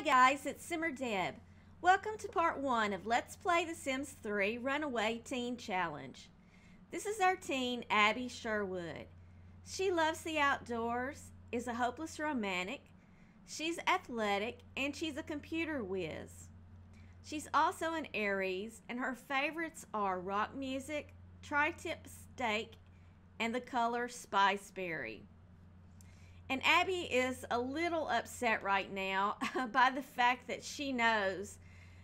Hi guys, it's SimmerDeb. Welcome to part 1 of Let's Play The Sims 3 Runaway Teen Challenge. This is our teen, Abby Sherwood. She loves the outdoors, is a hopeless romantic, she's athletic, and she's a computer whiz. She's also an Aries, and her favorites are rock music, tri-tip steak, and the color spiceberry. And Abby is a little upset right now by the fact that she knows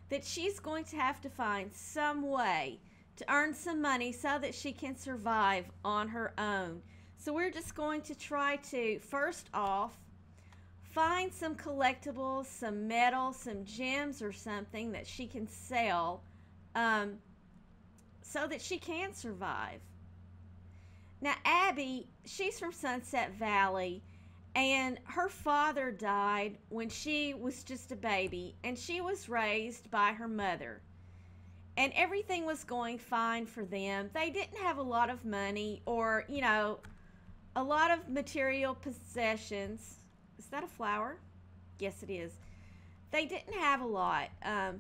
that she's going to have to find some way to earn some money so that she can survive on her own. So we're just going to try to, first off, find some collectibles, some metal, some gems or something that she can sell so that she can survive. Now Abby, she's from Sunset Valley, and her father died when she was just a baby, and she was raised by her mother. And everything was going fine for them. They didn't have a lot of money or, you know, a lot of material possessions. Is that a flower? Yes, it is. They didn't have a lot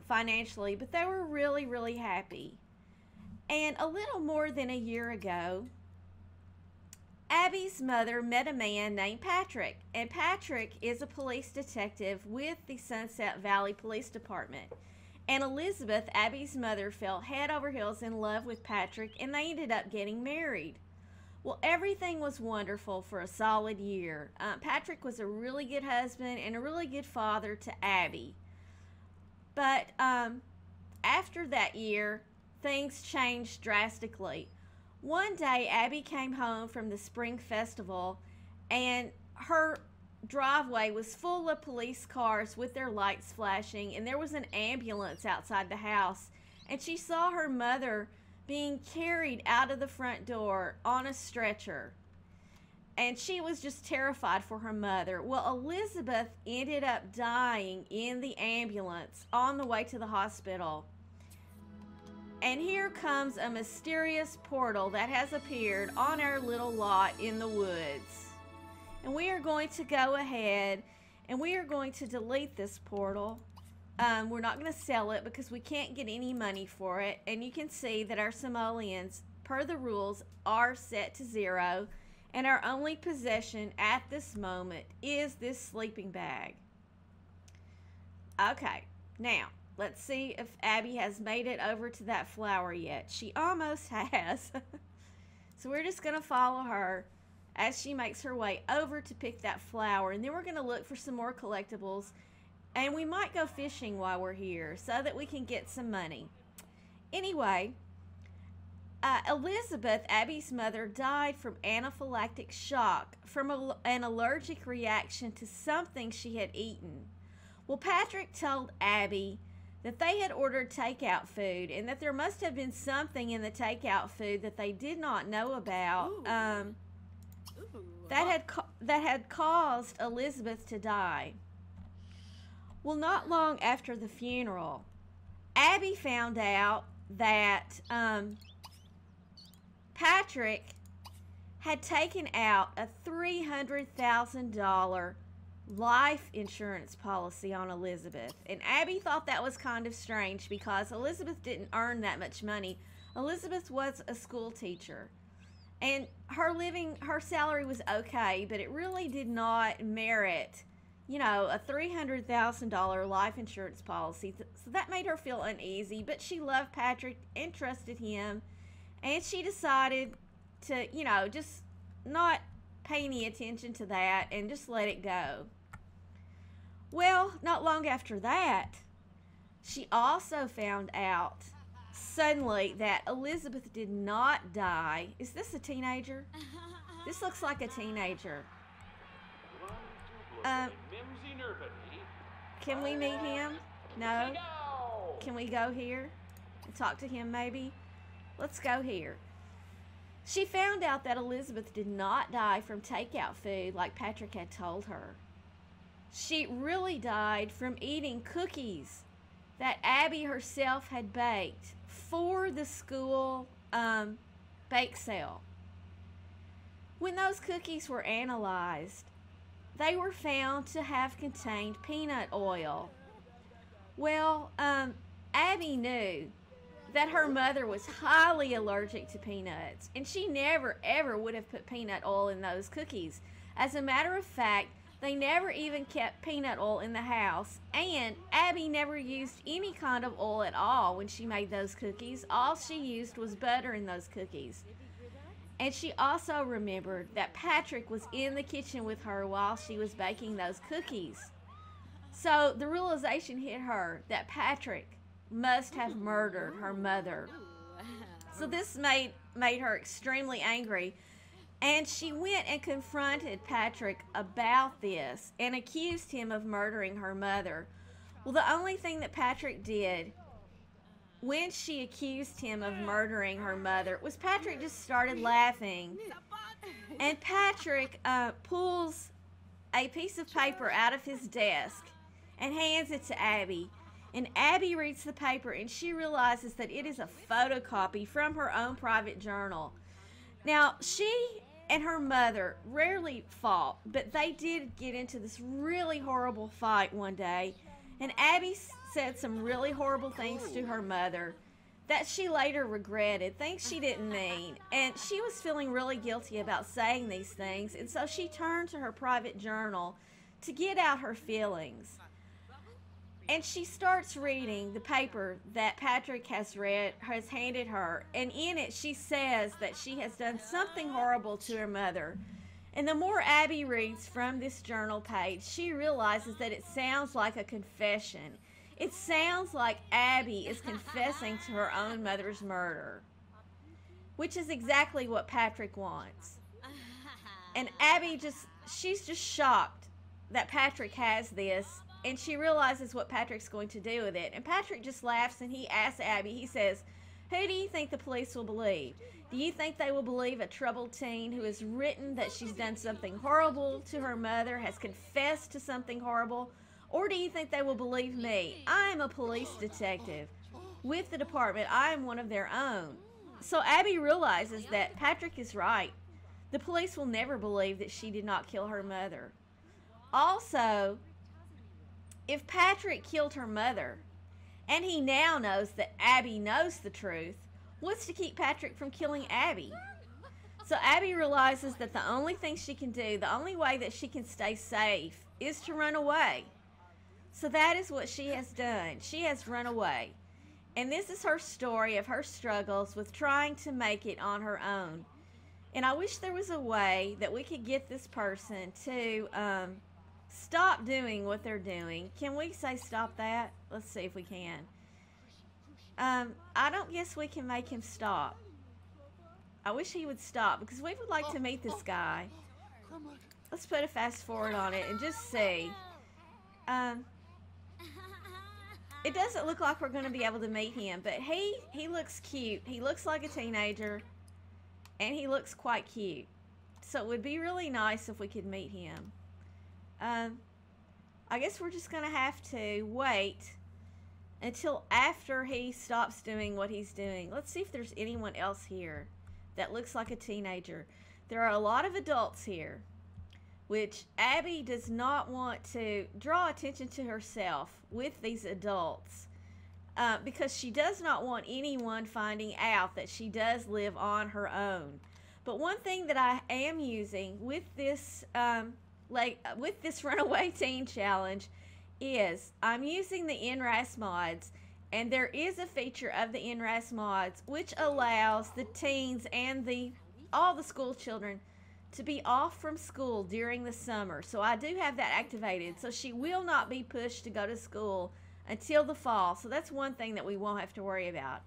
financially, but they were really, really happy. And a little more than a year ago, Abby's mother met a man named Patrick, and Patrick is a police detective with the Sunset Valley Police Department. And Elizabeth, Abby's mother, fell head over heels in love with Patrick, and they ended up getting married. Well, everything was wonderful for a solid year. Patrick was a really good husband and a really good father to Abby. But after that year, things changed drastically. One day, Abby came home from the spring festival, and her driveway was full of police cars with their lights flashing, and there was an ambulance outside the house, and she saw her mother being carried out of the front door on a stretcher, and she was just terrified for her mother. Well, Elizabeth ended up dying in the ambulance on the way to the hospital. And here comes a mysterious portal that has appeared on our little lot in the woods. And we are going to go ahead and we are going to delete this portal. We're not going to sell it because we can't get any money for it. And you can see that our simoleons, per the rules, are set to 0. And our only possession at this moment is this sleeping bag. Okay, now let's see if Abby has made it over to that flower yet. She almost has. So we're just going to follow her as she makes her way over to pick that flower. And then we're going to look for some more collectibles. And we might go fishing while we're here so that we can get some money. Anyway, Elizabeth, Abby's mother, died from anaphylactic shock from an allergic reaction to something she had eaten. Well, Patrick told Abby that they had ordered takeout food and that there must have been something in the takeout food that they did not know about that had caused Elizabeth to die. Well, not long after the funeral, Abby found out that Patrick had taken out a $300,000 life insurance policy on Elizabeth. And Abby thought that was kind of strange because Elizabeth didn't earn that much money. Elizabeth was a school teacher, and her salary was okay, but it really did not merit, you know, a $300,000 life insurance policy. So that made her feel uneasy, but she loved Patrick and trusted him, and she decided to, you know, just not pay any attention to that and just let it go. Well, not long after that, she also found out suddenly that Elizabeth did not die. Is this a teenager? This looks like a teenager. Can we meet him? No? Can we go here and talk to him maybe? Let's go here. She found out that Elizabeth did not die from takeout food like Patrick had told her. She really died from eating cookies that Abby herself had baked for the school bake sale. When those cookies were analyzed, they were found to have contained peanut oil. Well, Abby knew that her mother was highly allergic to peanuts, and she never ever would have put peanut oil in those cookies. As a matter of fact, they never even kept peanut oil in the house, and Abby never used any kind of oil at all when she made those cookies. All she used was butter in those cookies. And she also remembered that Patrick was in the kitchen with her while she was baking those cookies. So the realization hit her that Patrick must have murdered her mother. So this made her extremely angry, and she went and confronted Patrick about this and accused him of murdering her mother. Well, the only thing that Patrick did when she accused him of murdering her mother was Patrick just started laughing. And Patrick pulls a piece of paper out of his desk and hands it to Abby. And Abby reads the paper, and she realizes that it is a photocopy from her own private journal. Now, she and her mother rarely fought, but they did get into this really horrible fight one day. And Abby said some really horrible things to her mother that she later regretted, things she didn't mean. And she was feeling really guilty about saying these things, and so she turned to her private journal to get out her feelings. And she starts reading the paper that Patrick has handed her. And in it, she says that she has done something horrible to her mother. And the more Abby reads from this journal page, she realizes that it sounds like a confession. It sounds like Abby is confessing to her own mother's murder, which is exactly what Patrick wants. And Abby she's just shocked that Patrick has this. And she realizes what Patrick's going to do with it. And Patrick just laughs, and he asks Abby, he says, "Who do you think the police will believe? Do you think they will believe a troubled teen who has written that she's done something horrible to her mother, has confessed to something horrible? Or do you think they will believe me? I am a police detective with the department. I am one of their own." So Abby realizes that Patrick is right. The police will never believe that she did not kill her mother. Also, if Patrick killed her mother, and he now knows that Abby knows the truth, what's to keep Patrick from killing Abby? So Abby realizes that the only thing she can do, the only way that she can stay safe, is to run away. So that is what she has done. She has run away. And this is her story of her struggles with trying to make it on her own. And I wish there was a way that we could get this person to stop doing what they're doing. Can we say stop that? Let's see if we can. I don't guess we can make him stop. I wish he would stop, because we would like to meet this guy. Let's put a fast forward on it and just see. It doesn't look like we're going to be able to meet him, but he looks cute. He looks like a teenager, and he looks quite cute. So it would be really nice if we could meet him. I guess we're just going to have to wait until after he stops doing what he's doing. Let's see if there's anyone else here that looks like a teenager. There are a lot of adults here, which Abby does not want to draw attention to herself with these adults, because she does not want anyone finding out that she does live on her own. But one thing that I am using with this Runaway Teen Challenge is I'm using the NRAS mods, and there is a feature of the NRAS mods which allows the teens and all the school children to be off from school during the summer. So I do have that activated, so she will not be pushed to go to school until the fall. So that's one thing that we won't have to worry about.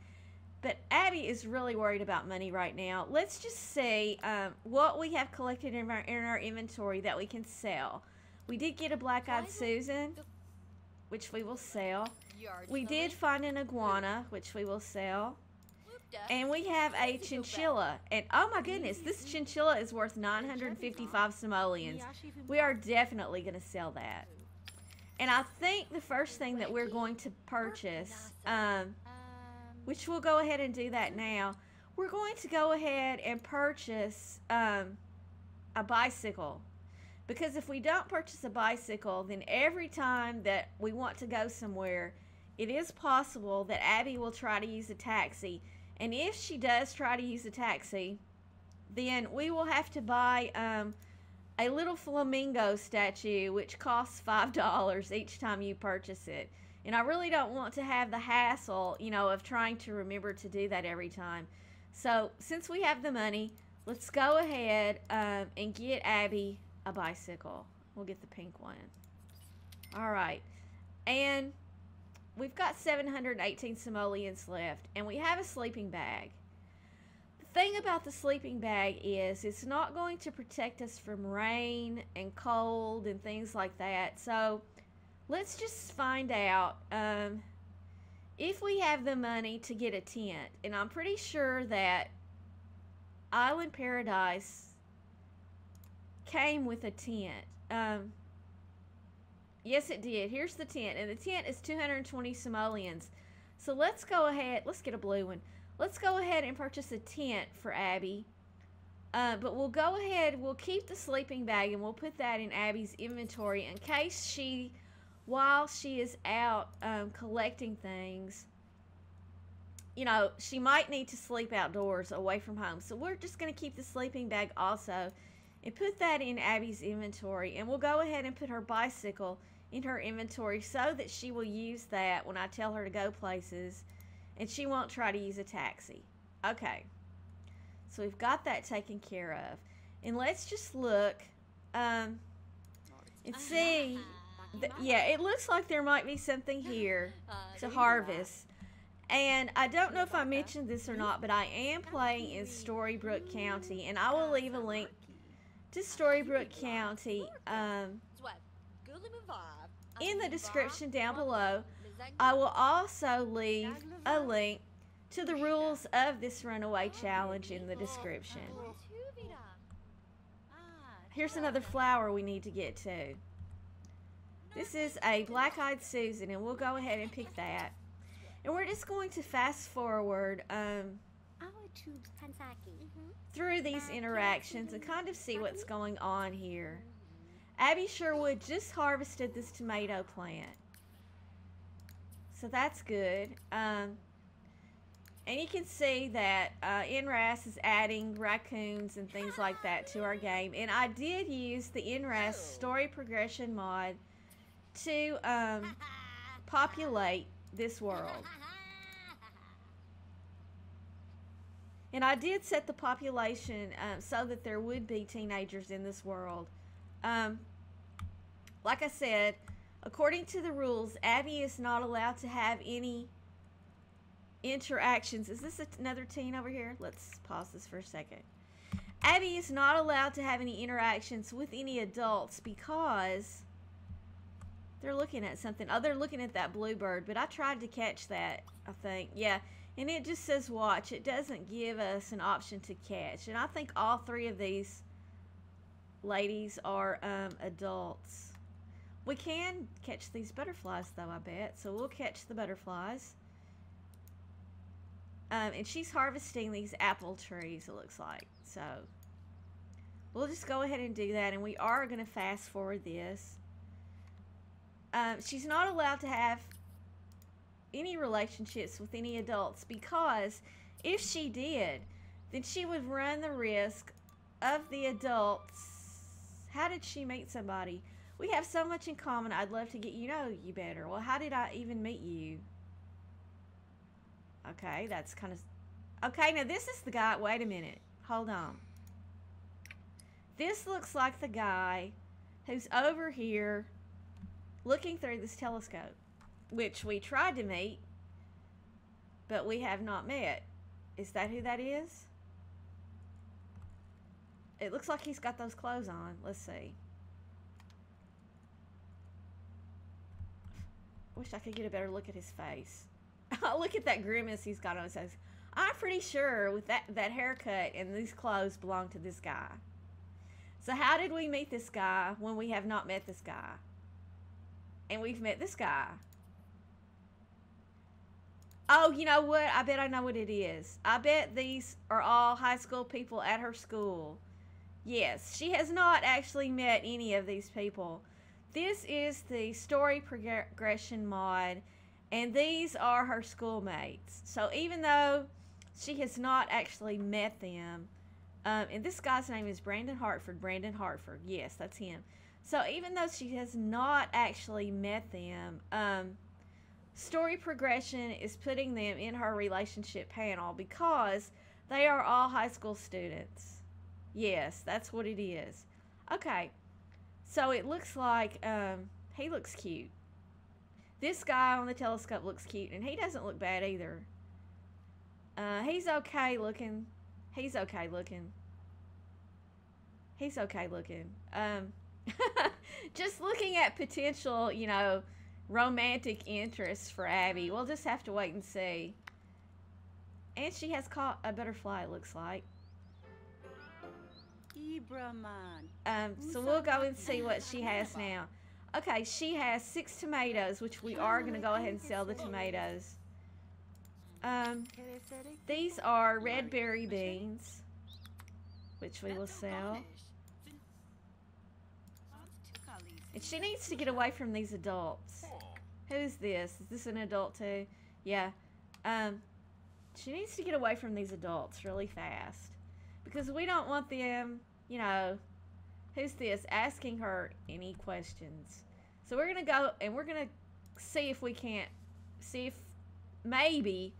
But Abby is really worried about money right now. Let's just see what we have collected in our inventory that we can sell. We did get a black-eyed Susan, which we will sell. We did find an iguana, which we will sell. And we have a chinchilla. And oh my goodness, this chinchilla is worth 955 simoleons. We are definitely going to sell that. And I think the first thing that we're going to purchase, which we'll go ahead and do that now, we're going to go ahead and purchase a bicycle. Because if we don't purchase a bicycle, then every time that we want to go somewhere, it is possible that Abby will try to use a taxi. And if she does try to use a taxi, then we will have to buy a little flamingo statue, which costs $5 each time you purchase it. And I really don't want to have the hassle, of trying to remember to do that every time. So since we have the money, let's go ahead and get Abby a bicycle. We'll get the pink one. All right. And we've got 718 simoleons left, and we have a sleeping bag. The thing about the sleeping bag is it's not going to protect us from rain and cold and things like that. So let's just find out if we have the money to get a tent. And I'm pretty sure that Island Paradise came with a tent. Yes, it did. Here's the tent, and the tent is 220 simoleons. So let's go ahead. Let's get a blue one. Let's go ahead and purchase a tent for Abby. But we'll go ahead. We'll keep the sleeping bag, and we'll put that in Abby's inventory in case while she is out collecting things, she might need to sleep outdoors away from home. So we're just going to keep the sleeping bag also and put that in Abby's inventory. And we'll go ahead and put her bicycle in her inventory so that she will use that when I tell her to go places, and she won't try to use a taxi. Okay. So we've got that taken care of. And let's just look and see. Yeah, it looks like there might be something here to harvest. And I don't know if I mentioned this or not, but I am playing in Storybrooke County, and I will leave a link to Storybrooke County in the description down below. I will also leave a link to the rules of this runaway challenge in the description. Here's another flower we need to get to. This is a black-eyed Susan, and we'll go ahead and pick that. And we're just going to fast forward through these interactions and kind of see what's going on here. Abby Sherwood just harvested this tomato plant, so that's good. And you can see that NRAS is adding raccoons and things like that to our game. And I did use the NRAS story progression mod to populate this world. And I did set the population so that there would be teenagers in this world. Like I said, according to the rules, Abby is not allowed to have any interactions. Is this another teen over here? Let's pause this for a second. Abby is not allowed to have any interactions with any adults because they're looking at something. Oh, they're looking at that bluebird, but I tried to catch that, I think. Yeah, and it just says watch. It doesn't give us an option to catch. And I think all three of these ladies are adults. We can catch these butterflies, though, I bet. So we'll catch the butterflies. And she's harvesting these apple trees, it looks like. So we'll just go ahead and do that. And we are going to fast forward this. She's not allowed to have any relationships with any adults, because if she did, then she would run the risk of the adults. How did she meet somebody? We have so much in common. I'd love to get you you better. Well, how did I even meet you? Okay, that's kind of... Okay, now this is the guy... Wait a minute. Hold on. This looks like the guy who's over here looking through this telescope, which we tried to meet, but we have not met. Is that who that is? It looks like he's got those clothes on. Let's see. Wish I could get a better look at his face. Look at that grimace he's got on his face. I'm pretty sure with that haircut and these clothes belong to this guy. So how did we meet this guy when we have not met this guy? And we've met this guy. Oh, you know what? I bet I know what it is. I bet these are all high school people at her school. Yes, she has not actually met any of these people. This is the story progression mod, And these are her schoolmates. So even though she has not actually met them, and this guy's name is Brandon Hartford. Brandon Hartford. Yes, that's him. So even though she has not actually met them, story progression is putting them in her relationship panel because they are all high school students. Yes, that's what it is. Okay, so it looks like he looks cute. This guy on the telescope looks cute, and he doesn't look bad either. He's okay looking. He's okay looking. He's okay looking. Just looking at potential, you know, romantic interests for Abby. We'll just have to wait and see. And she has caught a butterfly, it looks like. So we'll go and see what she has now. Okay, she has 6 tomatoes, which we are going to go ahead and sell the tomatoes. These are red berry beans, which we will sell. And she needs to get away from these adults. Who's this? Is this an adult too? Yeah. She needs to get away from these adults really fast. Because we don't want them, you know, who's this, asking her any questions. So we're going to go and we're going to see if we can't, see if maybe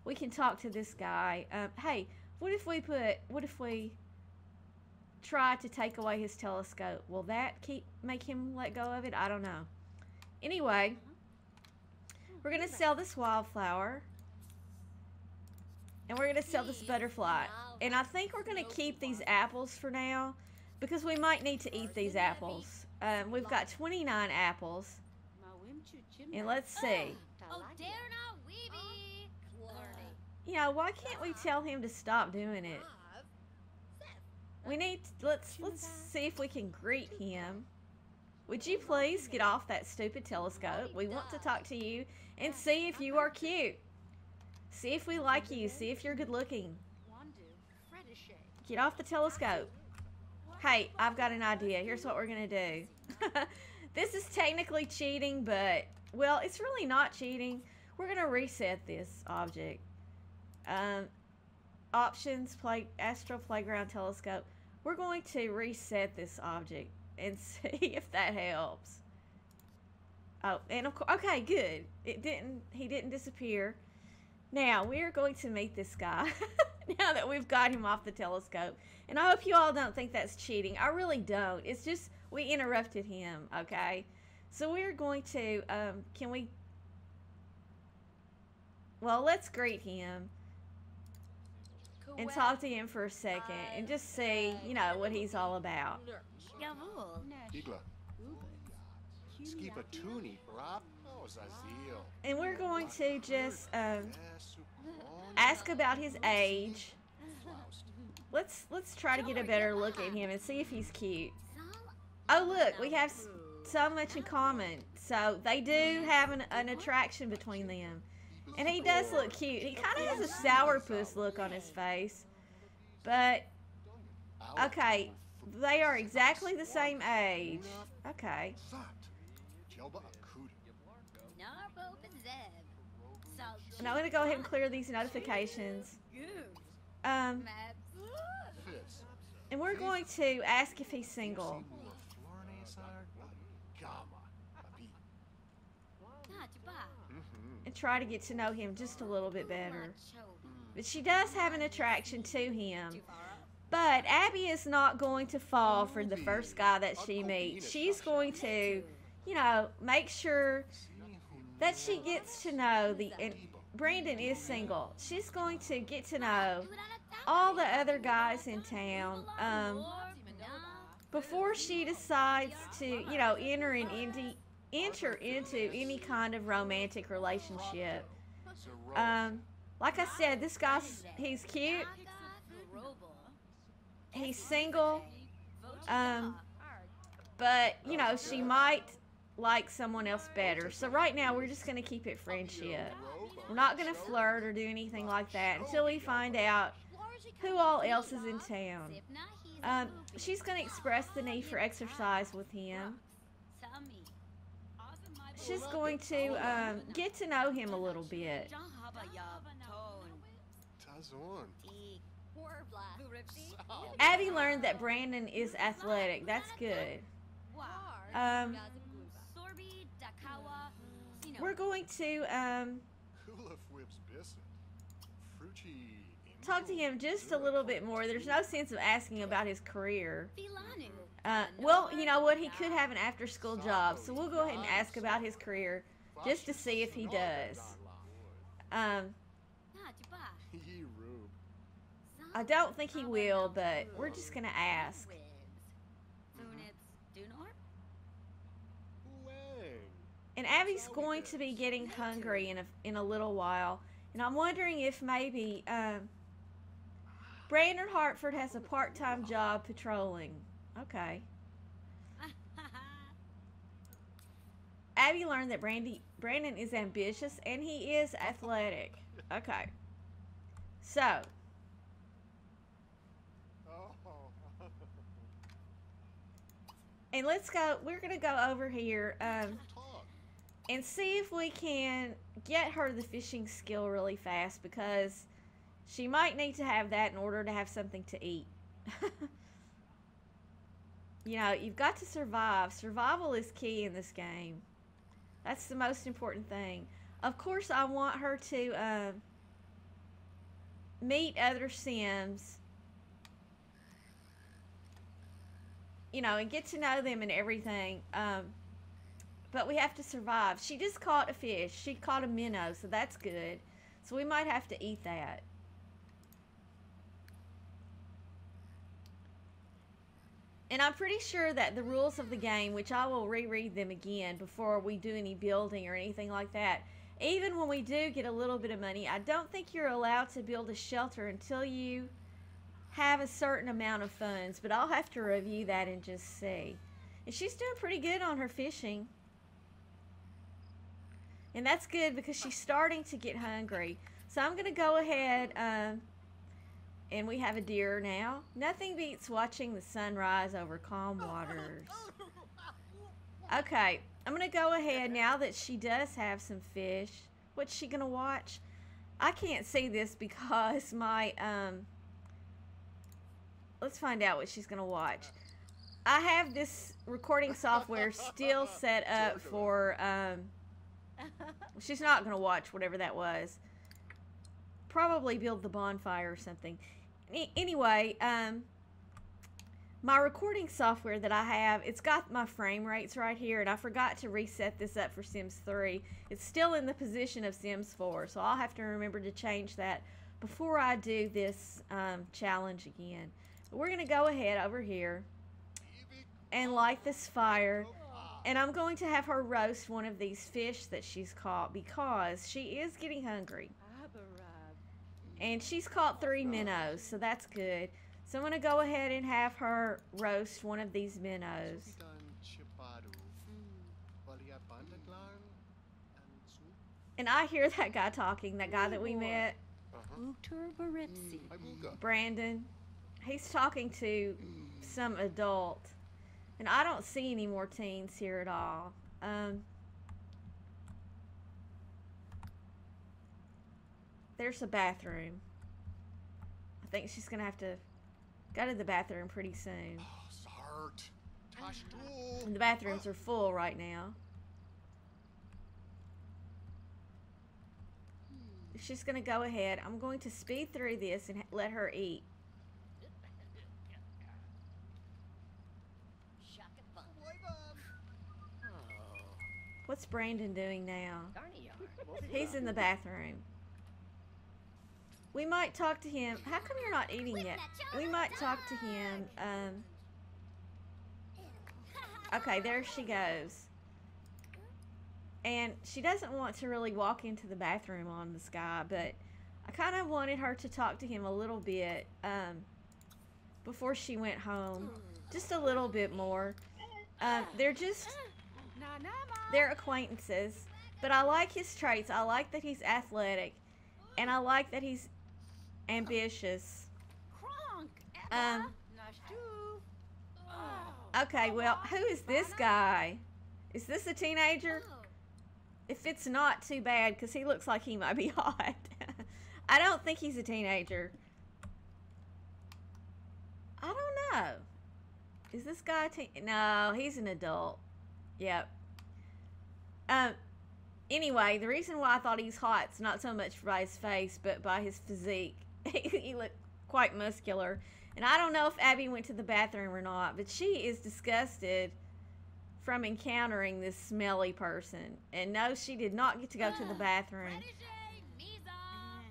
we can talk to this guy. Hey, what if we try to take away his telescope? Will that make him let go of it? I don't know. Anyway, we're going to sell this wildflower. And we're going to sell this butterfly. And I think we're going to keep these apples for now, because we might need to eat these apples. We've got 29 apples. And let's see. You know, why can't we tell him to stop doing it? We need to, let's see if we can greet him. Would you please get off that stupid telescope? We want to talk to you and see if you are cute. See if we like you. See if you're good looking. Get off the telescope. Hey, I've got an idea. Here's what we're going to do. This is technically cheating, but, well, it's really not cheating. We're going to reset this object. Options, Astro Playground Telescope. We're going to reset this object and see if that helps. Oh, and of course, okay, good. He didn't disappear. Now, we're going to meet this guy now that we've got him off the telescope. And I hope you all don't think that's cheating. I really don't. It's just we interrupted him, okay? So we're going to, well, let's greet him and talk to him for a second and just see, you know, what he's all about. And we're going to just ask about his age. Let's try to get a better look at him and see if he's cute. Oh, look, we have so much in common. So they do have an attraction between them. And he does look cute. He kind of has a sourpuss look on his face. But, okay, they are exactly the same age. Okay. And I'm going to go ahead and clear these notifications. And we're going to ask if he's single. And try to get to know him just a little bit better. But she does have an attraction to him. But Abby is not going to fall for the first guy that she meets. She's going to, you know, make sure that she gets to know and Brandon is single. She's going to get to know all the other guys in town before she decides to, you know, enter into any kind of romantic relationship. Like I said, this guy, he's cute. He's single. But, you know, she might like someone else better. So right now, we're just going to keep it friendship. We're not going to flirt or do anything like that until we find out who all else is in town. She's going to express the need for exercise with him. just going to get to know him a little bit. Abby learned that Brandon is athletic. That's good. We're going to talk to him just a little bit more. There's no sense of asking about his career. Well, you know what? He could have an after-school job, so we'll go ahead and ask about his career just to see if he does. I don't think he will, but we're just going to ask. And Abby's going to be getting hungry in a little while, and I'm wondering if maybe Brandon Hartford has a part-time job patrolling. Okay. Abby learned that Brandon is ambitious and he is athletic. Okay. So. And let's go, we're going to go over here and see if we can get her the fishing skill really fast, because she might need to have that in order to have something to eat. You know, you've got to survive. Survival is key in this game. That's the most important thing. Of course, I want her to meet other Sims. You know, and get to know them and everything. But we have to survive. She just caught a fish. She caught a minnow, so that's good. So we might have to eat that. And I'm pretty sure that the rules of the game, which I will reread them again before we do any building or anything like that, even when we do get a little bit of money, I don't think you're allowed to build a shelter until you have a certain amount of funds. But I'll have to review that and just see. And she's doing pretty good on her fishing. And that's good because she's starting to get hungry. So I'm going to go ahead, and we have a deer now. Nothing beats watching the sunrise over calm waters. Okay, I'm going to go ahead now that she does have some fish. What's she going to watch? I can't see this because my, let's find out what she's going to watch. I have this recording software still set up for, she's not going to watch whatever that was. Probably build the bonfire or something. Anyway, my recording software that I have, it's got my frame rates right here, and I forgot to reset this up for Sims 3. It's still in the position of Sims 4, so I'll have to remember to change that before I do this challenge again. But we're going to go ahead over here and light this fire, and I'm going to have her roast one of these fish that she's caught because she is getting hungry. And she's caught 3 minnows, so that's good. So I'm going to go ahead and have her roast one of these minnows. And I hear that guy talking, that guy that we met. Brandon. He's talking to some adult. And I don't see any more teens here at all. There's a bathroom. I think she's going to have to go to the bathroom pretty soon. And the bathrooms are full right now. She's going to go ahead. I'm going to speed through this and let her eat. What's Brandon doing now? He's in the bathroom. We might talk to him. How come you're not eating yet? We might talk to him. Okay, there she goes. And she doesn't want to really walk into the bathroom on the sky, but I kind of wanted her to talk to him a little bit before she went home. Just a little bit more. They're acquaintances, but I like his traits. I like that he's athletic, and I like that he's ambitious. Okay, well, who is this guy? Is this a teenager? If it's not too bad, because he looks like he might be hot. I don't think he's a teenager. I don't know. Is this guy a teen? No, he's an adult. Yep. Anyway, the reason why I thought he's hot is not so much by his face, but by his physique. He looked quite muscular. And I don't know if Abby went to the bathroom or not, but she is disgusted from encountering this smelly person. And no, she did not get to go to the bathroom.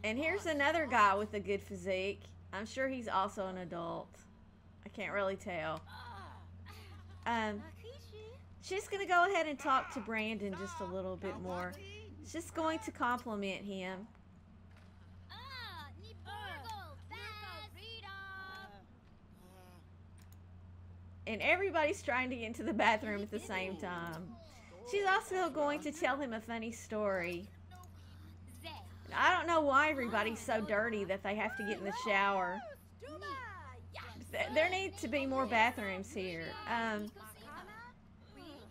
And here's another guy with a good physique. I'm sure he's also an adult. I can't really tell. She's going to go ahead and talk to Brandon just a little bit more. She's going to compliment him. And everybody's trying to get into the bathroom at the same time. She's also going to tell him a funny story. I don't know why everybody's so dirty that they have to get in the shower. There need to be more bathrooms here.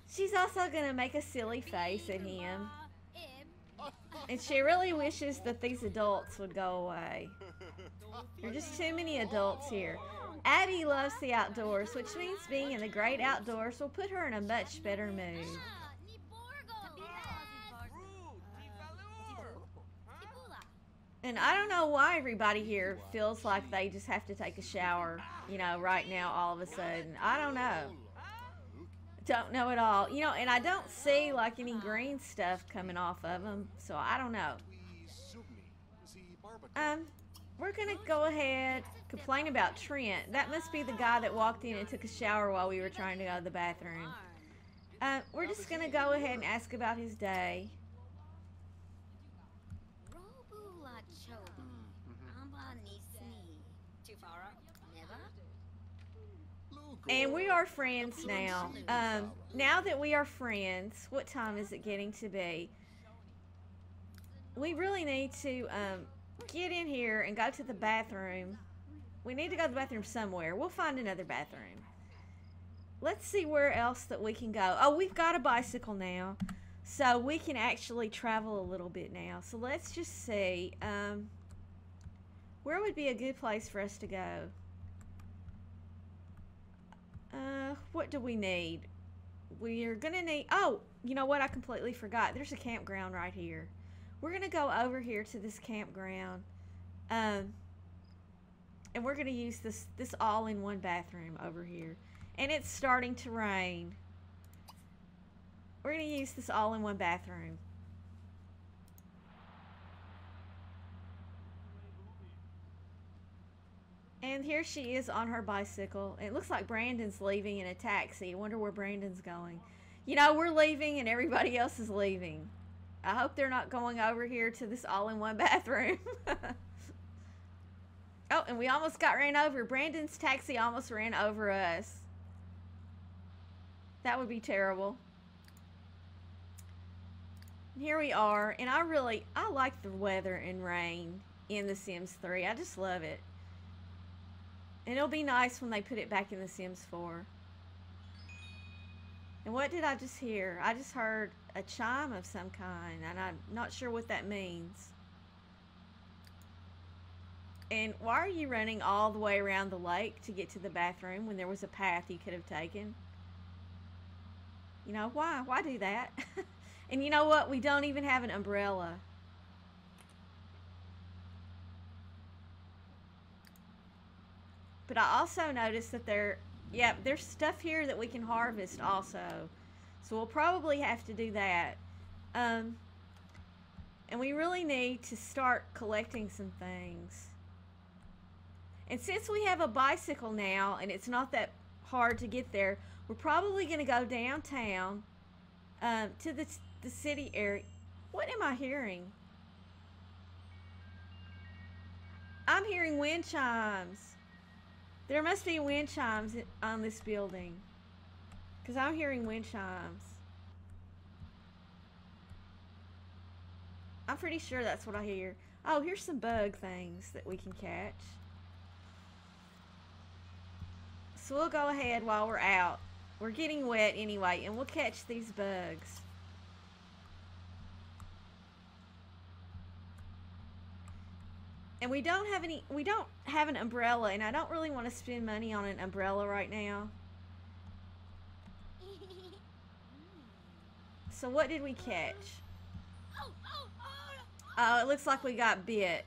She's also going to make a silly face at him. And she really wishes that these adults would go away. There are just too many adults here. Abby loves the outdoors, which means being in the great outdoors will put her in a much better mood. And I don't know why everybody here feels like they just have to take a shower, you know, right now all of a sudden. I don't know. Don't know at all. You know, and I don't see like any green stuff coming off of them, so I don't know. We're gonna go ahead, complain about Trent. That must be the guy that walked in and took a shower while we were trying to go to the bathroom. We're just gonna go ahead and ask about his day. And we are friends now. Now that we are friends, what time is it getting to be? We really need to get in here and go to the bathroom. We need to go to the bathroom somewhere. We'll find another bathroom. Let's see where else that we can go. Oh, we've got a bicycle now. So we can actually travel a little bit now. So let's just see. Where would be a good place for us to go? What do we need? We're gonna need, oh, you know what? I completely forgot. There's a campground right here. We're gonna go over here to this campground. And we're gonna use this all-in-one bathroom over here. And it's starting to rain. We're gonna use this all-in-one bathroom. And here she is on her bicycle. It looks like Brandon's leaving in a taxi. I wonder where Brandon's going. You know, we're leaving and everybody else is leaving. I hope they're not going over here to this all-in-one bathroom. Oh, and we almost got ran over. Brandon's taxi almost ran over us. That would be terrible. Here we are. And I like the weather and rain in The Sims 3. I just love it. And it'll be nice when they put it back in The Sims 4. And what did I just hear? I just heard a chime of some kind, and I'm not sure what that means. And why are you running all the way around the lake to get to the bathroom when there was a path you could have taken? You know, why? Why do that? And you know what? We don't even have an umbrella. But I also noticed that there's stuff here that we can harvest also. So we'll probably have to do that. And we really need to start collecting some things. And since we have a bicycle now, and it's not that hard to get there, we're probably going to go downtown to the city area. What am I hearing? I'm hearing wind chimes. There must be wind chimes on this building. Because I'm hearing wind chimes. I'm pretty sure that's what I hear. Oh, here's some bug things that we can catch. So we'll go ahead while we're out. We're getting wet anyway, and we'll catch these bugs. And we don't have an umbrella, and I don't really want to spend money on an umbrella right now. So what did we catch? Oh, it looks like we got bit.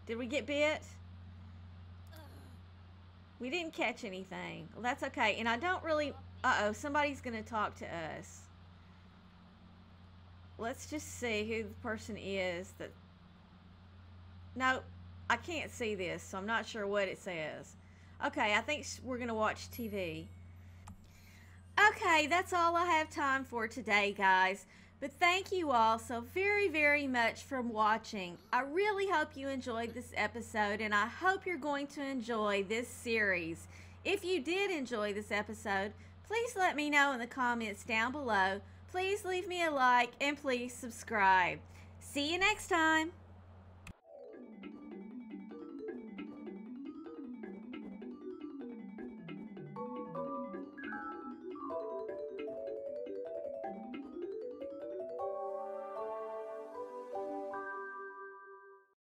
Did we get bit? We didn't catch anything. Well, that's okay. And I don't really... Uh-oh, somebody's going to talk to us. Let's just see who the person is that... No, I can't see this, so I'm not sure what it says. Okay, I think we're going to watch TV. Okay, that's all I have time for today, guys. But thank you all so very, very much for watching. I really hope you enjoyed this episode, and I hope you're going to enjoy this series. If you did enjoy this episode, please let me know in the comments down below. Please leave me a like, and please subscribe. See you next time.